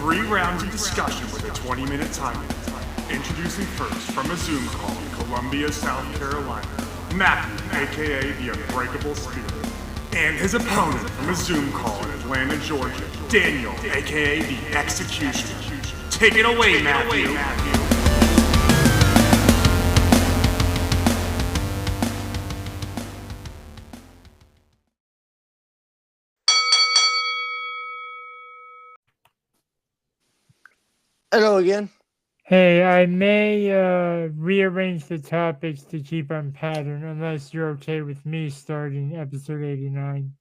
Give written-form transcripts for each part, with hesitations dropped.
3 rounds of discussion with a 20-minute time limit. Introducing first from a Zoom call in Columbia, South Carolina, Matthew, aka the Unbreakable Spirit. And his opponent from a Zoom call in Atlanta, Georgia, Daniel, aka the Executioner. Take it away, Matthew. Hello again. Hey, I may rearrange the topics to keep on pattern, unless you're okay with me starting episode 89.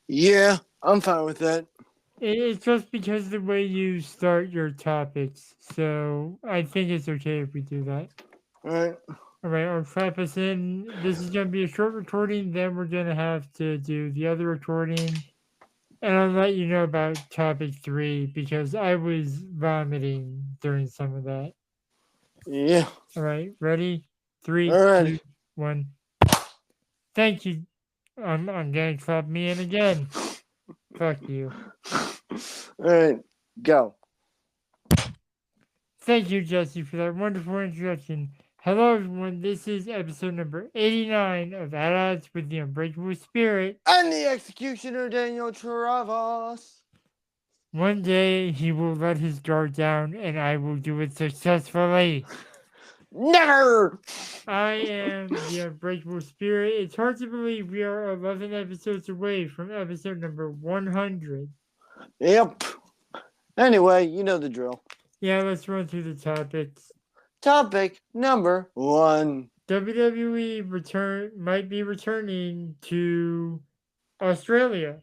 Yeah, I'm fine with that. It's just because of the way you start your topics, so I think it's okay if we do that. All right. All right, I'll clap us in. This is going to be a short recording, then we're going to have to do the other recording. And I'll let you know about topic 3 because I was vomiting during some of that. Yeah. All right, ready? 3, All right. 2, 1. Thank you. I'm gonna clap me in again. Fuck you. All right. Go. Thank you, Jesse, for that wonderful introduction. Hello, everyone. This is episode number 89 of At Odds with the Unbreakable Spirit. And the executioner, Daniel Travas. One day he will let his guard down, and I will do it successfully. Never. I am the Unbreakable Spirit. It's hard to believe we are 11 episodes away from episode number 100. Yep. Anyway, you know the drill. Yeah, let's run through the topics. Topic number 1. WWE might be returning to Australia.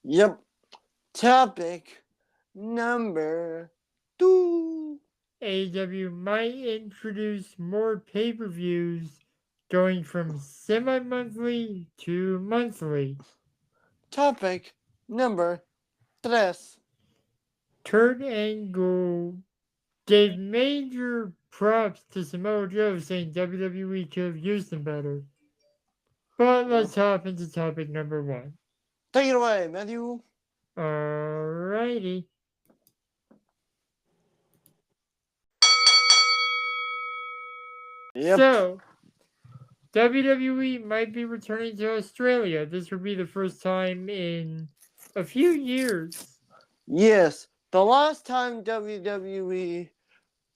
Yep. Topic number 2. AEW might introduce more pay-per-views going from semi-monthly to monthly. Topic number 3. Kurt Angle gave major props to Samoa Joe, saying WWE could have used him better. But let's hop into topic number 1. Take it away, Matthew. Alrighty. Yep. So, WWE might be returning to Australia. This would be the first time in a few years. Yes. The last time WWE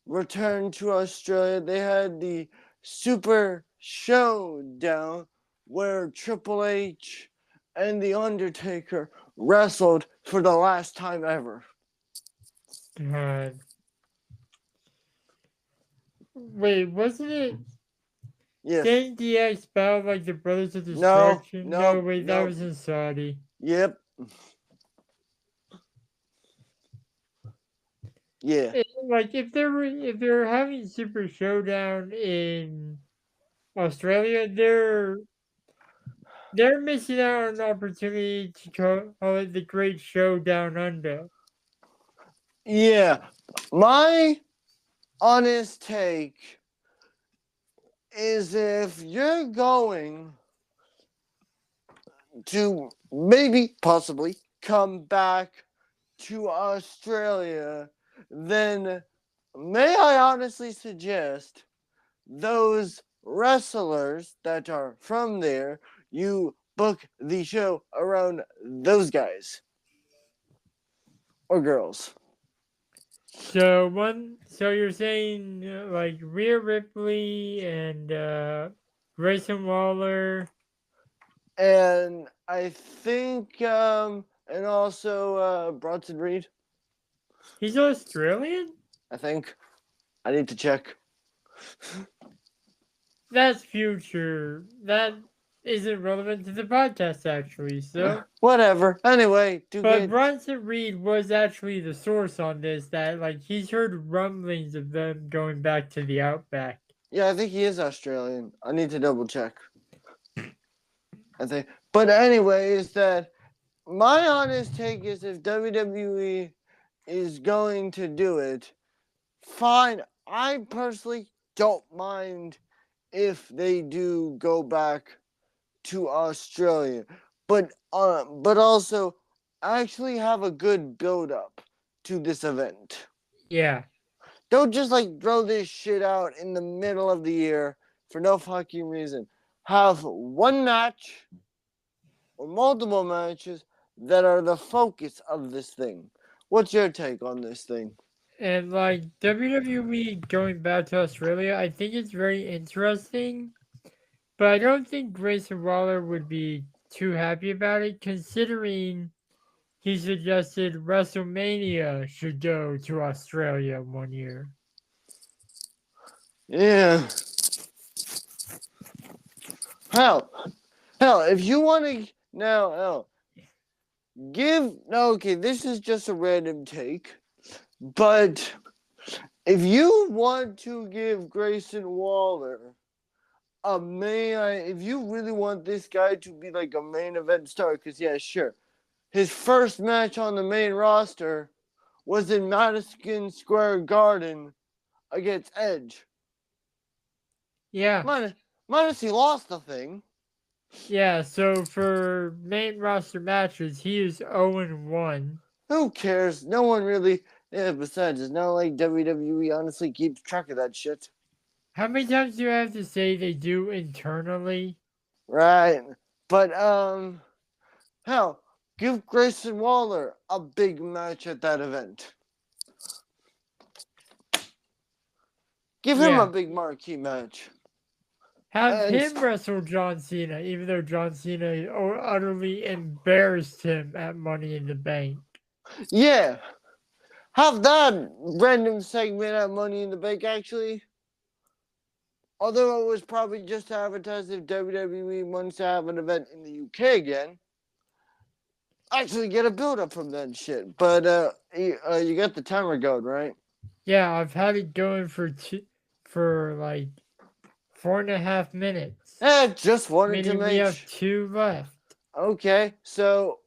returned to Australia, they had the Super Showdown where Triple H and The Undertaker wrestled for the last time ever. God. Wait, wasn't it? Yes. Didn't DX battle like the Brothers of No, Destruction? no, Wait, no. that was in Saudi. Yep. Yeah. Like if they're having Super Showdown in Australia, they're missing out on an opportunity to call it the Great Showdown Under. Yeah. My honest take is if you're going to maybe possibly come back to Australia, then may I honestly suggest those wrestlers that are from there, you book the show around those guys or girls. So you're saying like Rhea Ripley and Grayson Waller, And I think and also Bronson Reed, he's Australian? I think. I need to check. That's future. That isn't relevant to the podcast actually, so Whatever. Anyway, but Bronson Reed was actually the source on this, that like he's heard rumblings of them going back to the Outback. Yeah, I think he is Australian. I need to double check. I think. But anyways, that my honest take is if WWE is going to do it, fine. I personally don't mind if they do go back to Australia, but also actually have a good build up to this event. Yeah. Don't just like throw this shit out in the middle of the year for no fucking reason. Have one match or multiple matches that are the focus of this thing. What's your take on this thing? And like WWE going back to Australia, I think it's very interesting, but I don't think Grayson Waller would be too happy about it, considering he suggested WrestleMania should go to Australia one year. Yeah. Hell, if you want to now, okay, this is just a random take, but if you want to give Grayson Waller if you really want this guy to be like a main event star, because yeah, sure, his first match on the main roster was in Madison Square Garden against Edge. Yeah. Minus he lost the thing. Yeah, so for main roster matches, he is 0-1. Who cares? No one really. Yeah, besides, it's not like WWE honestly keeps track of that shit. How many times do you have to say they do internally? Right. But, hell, give Grayson Waller a big match at that event. Give him a big marquee match. Have him wrestle John Cena, even though John Cena utterly embarrassed him at Money in the Bank. Yeah. Have that random segment at Money in the Bank, actually. Although it was probably just advertised if WWE wants to have an event in the UK again. Actually get a build-up from that shit. But you got the timer going, right? Yeah, I've had it going for like 4.5 minutes. Just wanted to make. We have 2 left. Okay, so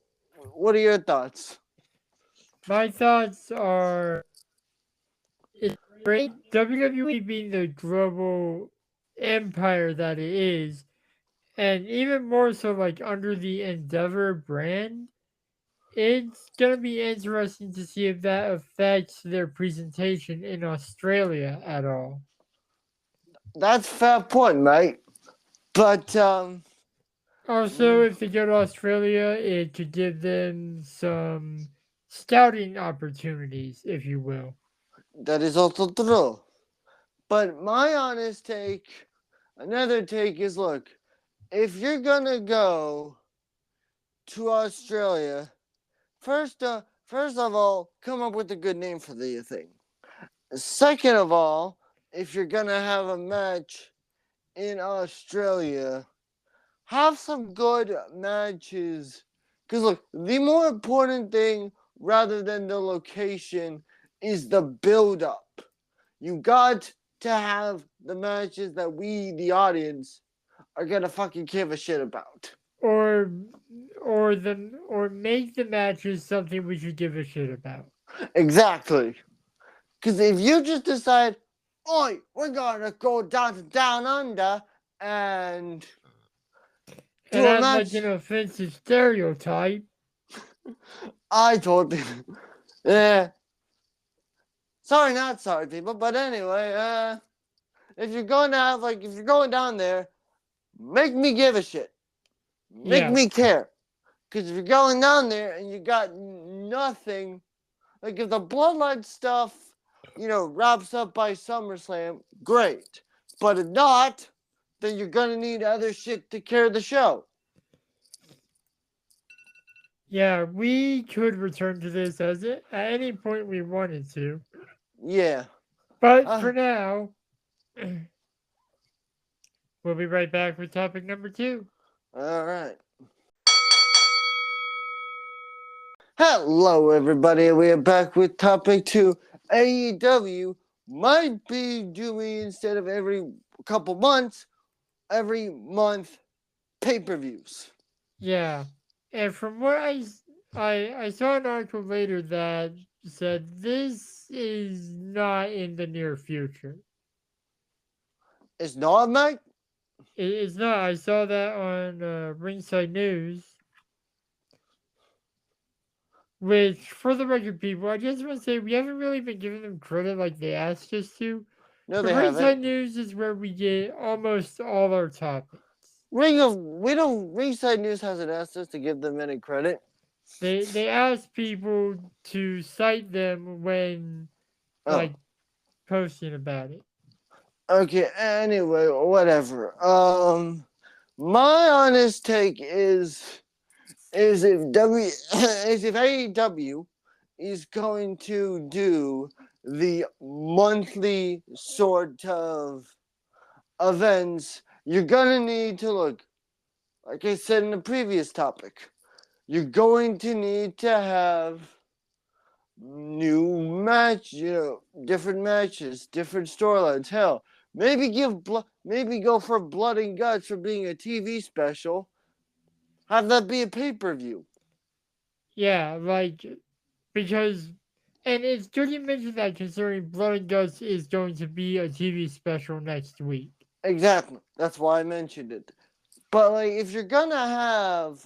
what are your thoughts? My thoughts are, it's great. WWE being the global empire that it is, and even more so like under the Endeavor brand, it's going to be interesting to see if that affects their presentation in Australia at all. That's a fair point, mate. But also, if they go to Australia, it could give them some scouting opportunities, if you will. That is also true. But my honest take, another take is, look, if you're gonna go to Australia, first of all, come up with a good name for the thing. Second of all, if you're gonna have a match in Australia, have some good matches. Because look, the more important thing rather than the location is the build up. You got to have the matches that we, the audience, are gonna fucking give a shit about. Or make the matches something we should give a shit about. Exactly. Because if you just decide, oi, we're gonna go down to Down Under and do a match, like an offensive stereotype. I told you. Yeah. Sorry, not sorry, people. But anyway, if you're going down there, make me give a shit. Make me care. Because if you're going down there and you got nothing, like if the Bloodline stuff, wraps up by SummerSlam, great. But if not, then you're going to need other shit to carry the show. Yeah, we could return to this at any point we wanted to. Yeah. But for now, we'll be right back with topic number 2. All right. Hello, everybody. We are back with topic 2. AEW might be doing, instead of every couple months, every month pay-per-views. Yeah. And from what I saw an article later that said this is not in the near future. It's not, Mike? It's not. I saw that on Ringside News. Which, for the record, people, I just want to say we haven't really been giving them credit like they asked us to. No, The they Ringside haven't. News is where we get almost all our topics. Ringside News hasn't asked us to give them any credit. They ask people to cite them when like posting about it. Okay, anyway, whatever. My honest take is if AEW is going to do the monthly sort of events, you're gonna need to look, like I said in the previous topic, you're going to need to have new different matches, different storylines. Hell, maybe go for Blood and Guts for being a TV special. Have that be a pay-per-view. Yeah, like because and it's good you mentioned that considering Blood and Guts is going to be a TV special next week. Exactly. That's why I mentioned it. But like, if you're gonna have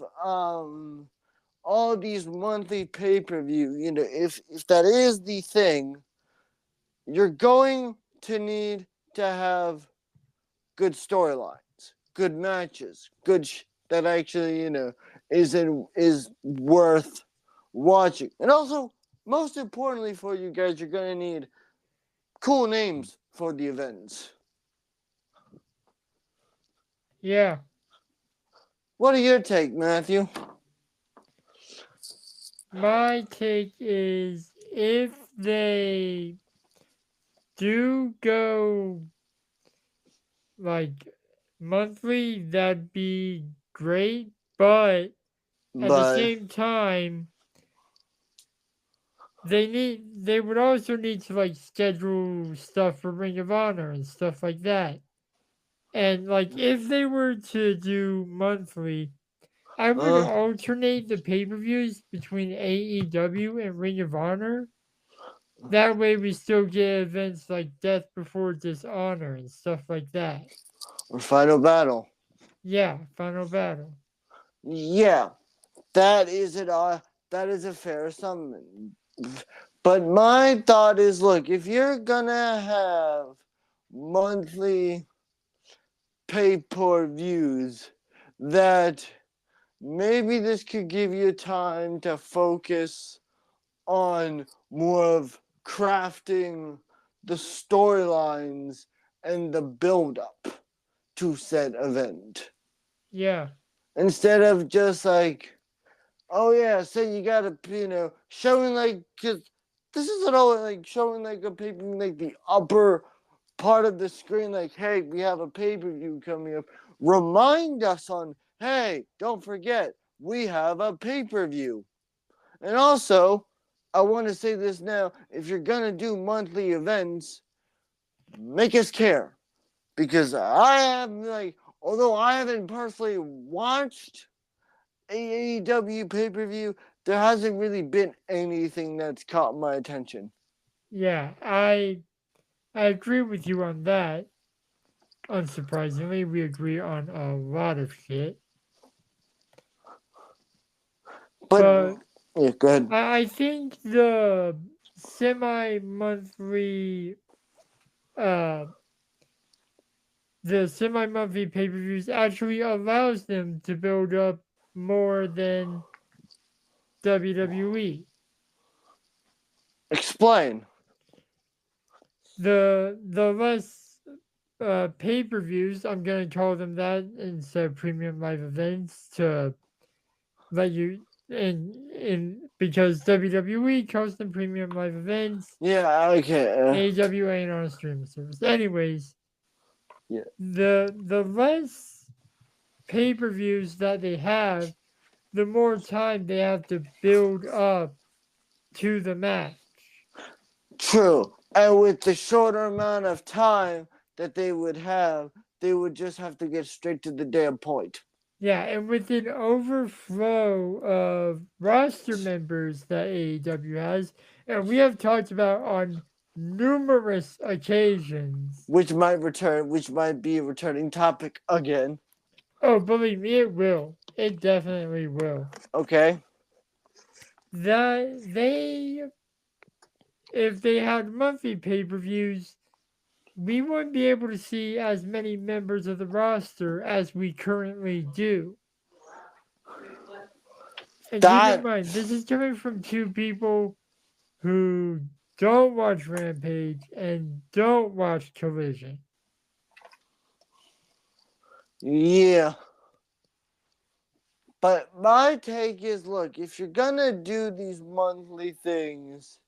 all these monthly pay-per-view, if that is the thing, you're going to need to have good storylines, good matches, that actually is worth watching. And also, most importantly for you guys, you're gonna need cool names for the events. Yeah. What are your take, Matthew? My take is if they do go like monthly, that'd be great, but at the same time, they would also need to like schedule stuff for Ring of Honor and stuff like that. And like if they were to do monthly, I would alternate the pay-per-views between AEW and Ring of Honor. That way we still get events like Death Before Dishonor and stuff like that. Or Final Battle. Yeah, Final Battle. Yeah, that is a fair assumption. But my thought is, look, if you're gonna have monthly pay-per-views, that maybe this could give you time to focus on more of crafting the storylines and the build-up to said event. Yeah. Instead of just like, oh yeah, so you gotta, showing like, cause this isn't all like showing like a paper, like the upper part of the screen, like, hey, we have a pay-per-view coming up. Remind us on, hey, don't forget, we have a pay-per-view. And also, I want to say this now, if you're gonna do monthly events, make us care. Because I have although I haven't personally watched AEW pay-per-view, there hasn't really been anything that's caught my attention. Yeah, I agree with you on that. Unsurprisingly, we agree on a lot of shit. But yeah, go ahead. I think the semi-monthly pay-per-views actually allows them to build up more than WWE. Explain. The less pay-per-views, I'm gonna call them that instead of premium live events, to let you in because WWE calls them premium live events. Yeah, okay. AWA ain't on a streaming service. Anyways, yeah. The less pay-per-views that they have, the more time they have to build up to the match. True. And with the shorter amount of time that they would have, they would just have to get straight to the damn point. Yeah, and with an overflow of roster members that AEW has, and we have talked about on numerous occasions. which might be a returning topic again. Oh, believe me, it will. It definitely will. Okay. That if they had monthly pay-per-views, we wouldn't be able to see as many members of the roster as we currently do. And keep in mind, this is coming from two people who don't watch Rampage and don't watch Collision. Yeah. But my take is, look, if you're gonna do these monthly things,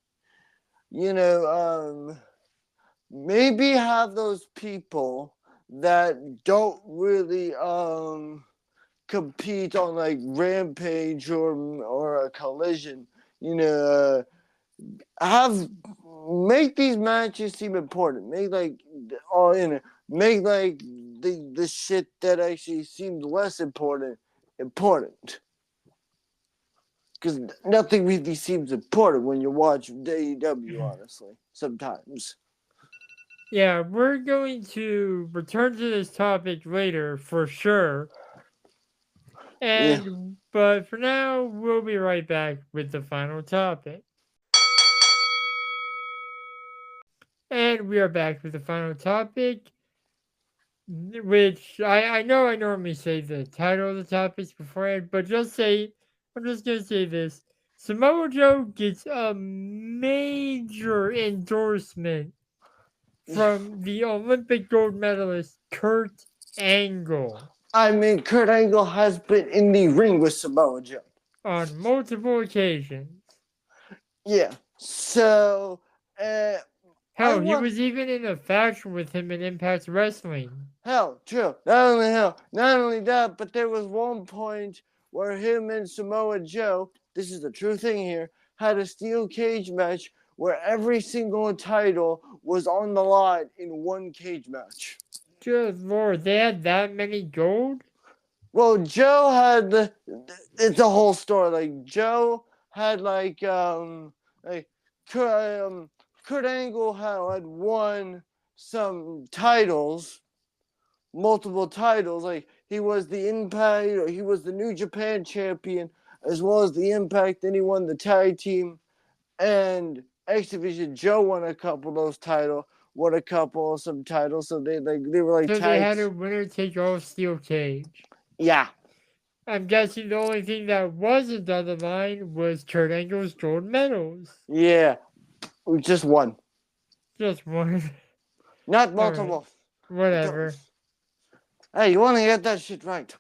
maybe have those people that don't really compete on like Rampage or a Collision, make these matches seem important. Make like make like the shit that actually seems less important. Because nothing really seems important when you watch AEW, honestly, sometimes. Yeah, we're going to return to this topic later for sure. But for now, we'll be right back with the final topic. And we are back with the final topic, which I know I normally say the title of the topics beforehand, but I'm just going to say this. Samoa Joe gets a major endorsement from the Olympic gold medalist Kurt Angle. I mean, Kurt Angle has been in the ring with Samoa Joe on multiple occasions. Yeah. So, hell, he was even in a faction with him in Impact Wrestling. Hell, true. Not only that, but there was one point where him and Samoa Joe, this is the true thing here, had a steel cage match where every single title was on the line in one cage match. Good Lord, they had that many gold? Well, Joe had it's a whole story. Like Joe had Kurt Angle had won some titles, multiple titles. Like he was the Impact, or he was the New Japan champion, as well as the Impact. Then he won the tag team and X Division. Joe won a couple of those titles. Won a couple of some titles. So they were like. So they had a winner take all steel cage. Yeah. I'm guessing the only thing that wasn't on the line was Kurt Angle's gold medals. Yeah. Just one. Just one. Not multiple. Right. Whatever. Hey, you want to get that shit right.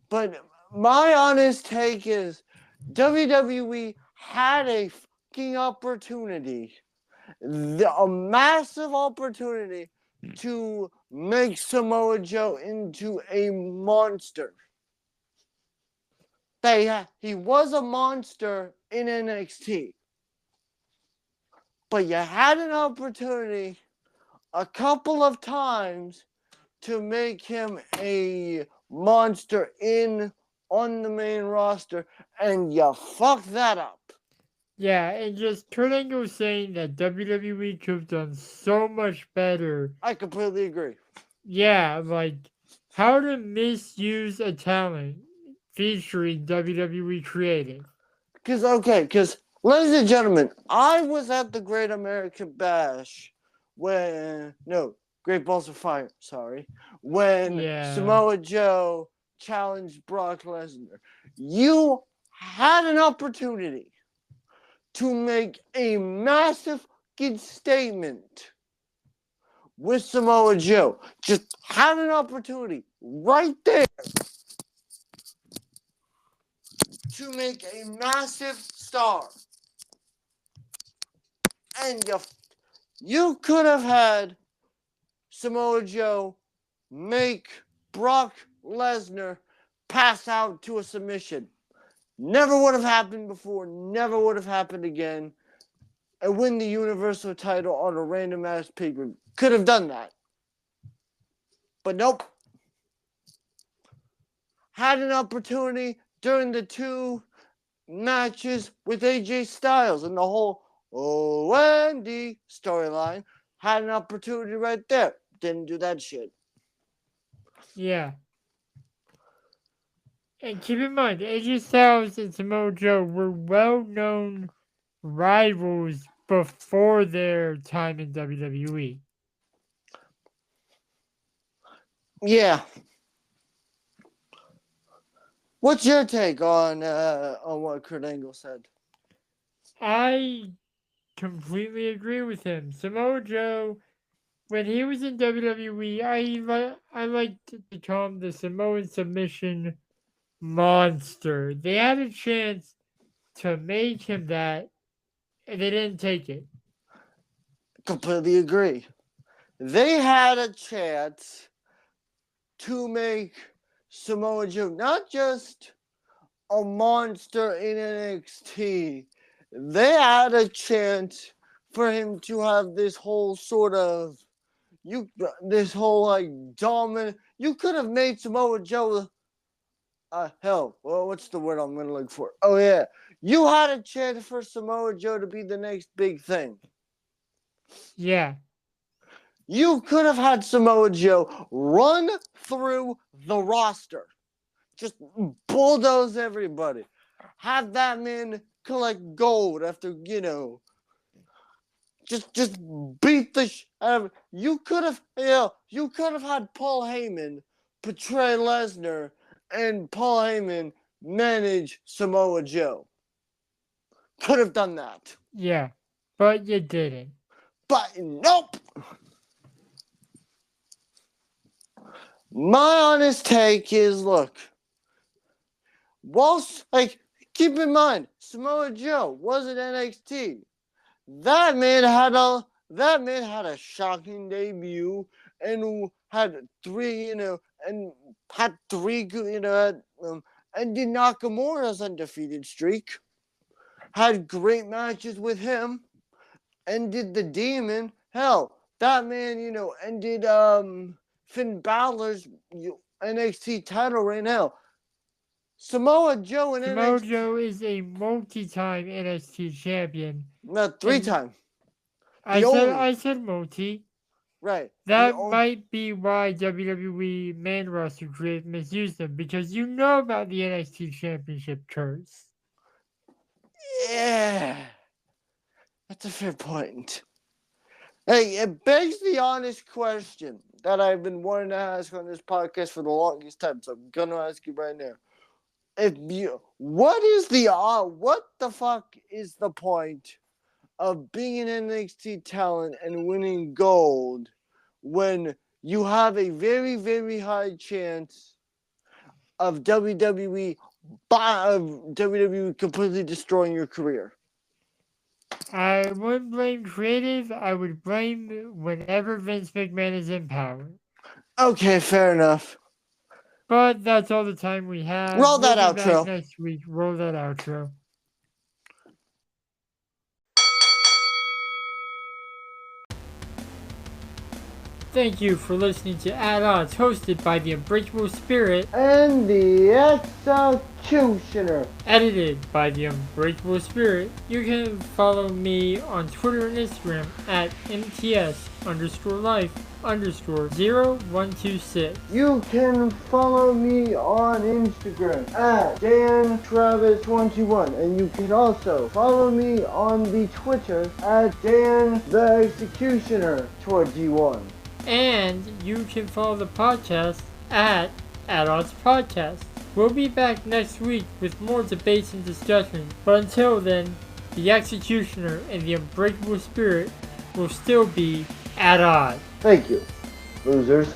But my honest take is WWE had a fucking opportunity, a massive opportunity to make Samoa Joe into a monster. He was a monster in NXT. But you had an opportunity a couple of times to make him a monster on the main roster, and you fucked that up. Yeah, and just Kurt Angle saying that WWE could have done so much better. I completely agree. Yeah, like how to misuse a talent featuring WWE creative. Because, ladies and gentlemen, I was at the Great American Bash Great Balls of Fire, when Samoa Joe challenged Brock Lesnar. You had an opportunity to make a massive statement with Samoa Joe. Just had an opportunity right there to make a massive star. And you could have had Samoa Joe make Brock Lesnar pass out to a submission. Never would have happened before, never would have happened again. And win the Universal title on a random ass paper. Could have done that. But nope. Had an opportunity during the 2 matches with AJ Styles and the whole Wendy storyline. Had an opportunity right there. Didn't do that shit. Yeah. And keep in mind, AJ Styles and Samoa Joe were well-known rivals before their time in WWE. Yeah. What's your take on what Kurt Angle said? I completely agree with him. Samoa Joe, when he was in WWE, I liked to call him the Samoan submission monster. They had a chance to make him that, and they didn't take it. Completely agree. They had a chance to make Samoa Joe not just a monster in NXT. They had a chance for him to have this whole sort of this whole like dominant. You could have made Samoa Joe. Hell, well, what's the word I'm gonna look for? Oh yeah, you had a chance for Samoa Joe to be the next big thing. Yeah. You could have had Samoa Joe run through the roster. Just bulldoze everybody. Have that man collect gold after, just beat the out of you could have had Paul Heyman portray Lesnar and Paul Heyman manage Samoa Joe. Could have done that. Yeah. But you didn't. But nope. My honest take is, look, keep in mind, Samoa Joe was at NXT. That man had a shocking debut and had three good, and did Nakamura's undefeated streak. Had great matches with him, and did the Demon. Hell, that man, ended Finn Balor's NXT title right now. Samoa Joe and Samoa Joe is a multi-time NXT champion. Not 3-time. I said multi. Right. That might be why WWE main roster creative misused him, because you know about the NXT championship curse. Yeah. That's a fair point. Hey, it begs the honest question that I've been wanting to ask on this podcast for the longest time, so I'm gonna ask you right now. What the fuck is the point of being an NXT talent and winning gold when you have a very, very high chance of WWE completely destroying your career? I wouldn't blame creative. I would blame whenever Vince McMahon is in power. Okay, fair enough. But that's all the time we have. Roll that outro. Next week. Roll that outro. Thank you for listening to At Odds, hosted by the Unbreakable Spirit and the Executioner, edited by the Unbreakable Spirit. You can follow me on Twitter and Instagram at MTS_life_0126. You can follow me on Instagram at DanTravis21, and you can also follow me on the Twitter at DanTheExecutioner21. And you can follow the podcast at Odds Podcast. We'll be back next week with more debates and discussion. But until then, the Executioner and the Unbreakable Spirit will still be at odds. Thank you, losers.